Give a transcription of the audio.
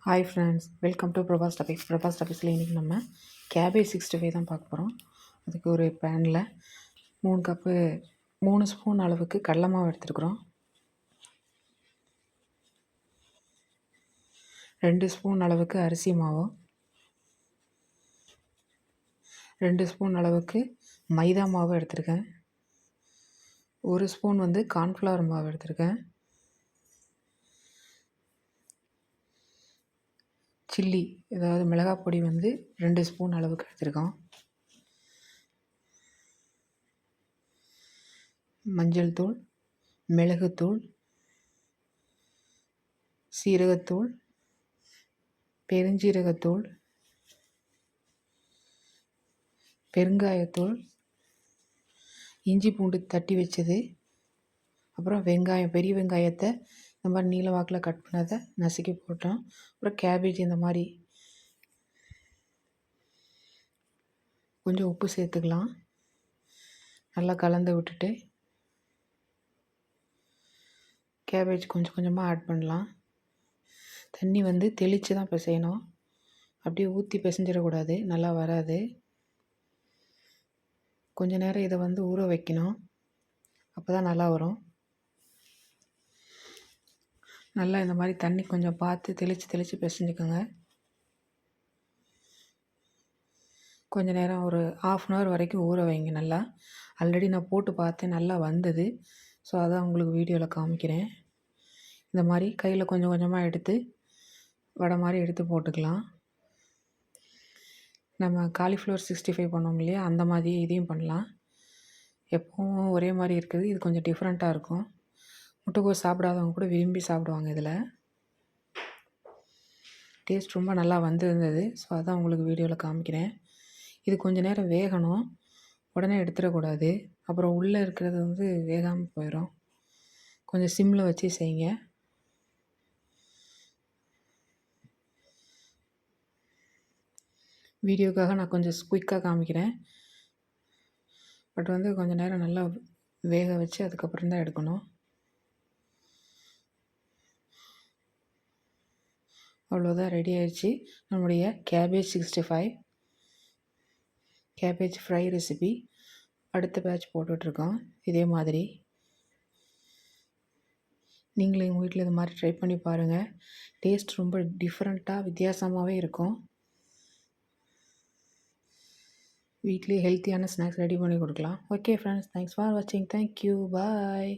Hi friends, welcome to prabha'sTopicz. இன்றைக்கி நம்ம cabbage 65 தான் பார்க்க போகிறோம். அதுக்கு ஒரு பேனில் 3 ஸ்பூன் அளவுக்கு கடலை மாவு எடுத்துருக்குறோம். 2 ஸ்பூன் அளவுக்கு அரிசி மாவு, 2 ஸ்பூன் அளவுக்கு மைதா மாவு எடுத்திருக்கேன். 1 ஸ்பூன் கார்ன்ஃப்ளவர் மாவு எடுத்திருக்கேன். சில்லி, அதாவது மிளகாய் பொடி 2 ஸ்பூன் அளவுக்கு எடுத்திருக்கோம். மஞ்சள் தூள், மிளகுத்தூள், சீரகத்தூள், பெருஞ்சீரகத்தூள், பெருங்காயத்தூள், இஞ்சி பூண்டு தட்டி வச்சது, அப்புறம் வெங்காயம், பெரிய வெங்காயத்தை இந்த மாதிரி நீல வாக்கில் கட் பண்ணதை நசுக்கி போட்டோம். அப்புறம் கேபேஜ் இந்த மாதிரி கொஞ்சம் உப்பு சேர்த்துக்கலாம். நல்லா கலந்து விட்டுட்டு கேபேஜ் கொஞ்சம் கொஞ்சமாக ஆட் பண்ணலாம். தண்ணி தெளித்து தான் பிசையணும். அப்படியே ஊற்றி பிசைஞ்சிடக்கூடாது, நல்லா வராது. கொஞ்ச நேரம் இதை ஊற வைக்கணும், அப்போ தான் நல்லா வரும். நல்லா இந்த மாதிரி தண்ணி கொஞ்சம் பார்த்து தெளித்து பிசைஞ்சுக்கோங்க. கொஞ்ச நேரம் ஒரு 1/2 அன் ஹவர் வரைக்கும் ஊற வைங்க நல்லா. ஆல்ரெடி நான் போட்டு பார்த்தேன், நல்லா வந்தது. ஸோ அதான் உங்களுக்கு வீடியோவில் காமிக்கிறேன். இந்த மாதிரி கையில் கொஞ்சம் கொஞ்சமாக எடுத்து வடை மாதிரி எடுத்து போட்டுக்கலாம். நம்ம காலிஃப்ளவர் 65 பண்ணோம் இல்லையா, அந்த மாதிரி இதையும் பண்ணலாம். எப்பவும் ஒரே மாதிரி இருக்குது, இது கொஞ்சம் டிஃப்ரெண்ட்டாக இருக்கும். முட்டைக்கோஸ் சாப்பிடாதவங்க கூட விரும்பி சாப்பிடுவாங்க. இதில் டேஸ்ட் ரொம்ப நல்லா வந்திருந்தது. ஸோ அதான் உங்களுக்கு வீடியோவில் காமிக்கிறேன். இது கொஞ்சம் நேரம் வேகணும், உடனே எடுத்துடக்கூடாது. அப்புறம் உள்ளே இருக்கிறது வேகாமல் போயிடும். கொஞ்சம் சிம்மில் வச்சு செய்யுங்க. வீடியோக்காக நான் கொஞ்சம் குயிக்காக காமிக்கிறேன். பட் கொஞ்சம் நேரம் நல்லா வேக வச்சு அதுக்கப்புறம் தான் எடுக்கணும். அவ்வளோதான், ரெடி ஆயிடுச்சு நம்முடைய கேபேஜ் 65 கேபேஜ் ஃப்ரை ரெசிபி. அடுத்த பேட்ச் போட்டுட்ருக்கோம். இதே மாதிரி நீங்களும் எங்கள் வீட்டில் இது மாதிரி ட்ரை பண்ணி பாருங்கள். டேஸ்ட் ரொம்ப டிஃப்ரெண்ட்டாக வித்தியாசமாகவே இருக்கும். வீட்லேயே ஹெல்த்தியான ஸ்நாக்ஸ் ரெடி பண்ணி கொடுக்கலாம். ஓகே ஃப்ரெண்ட்ஸ், தேங்க்ஸ் ஃபார் வாட்சிங். தேங்க்யூ, பாய்.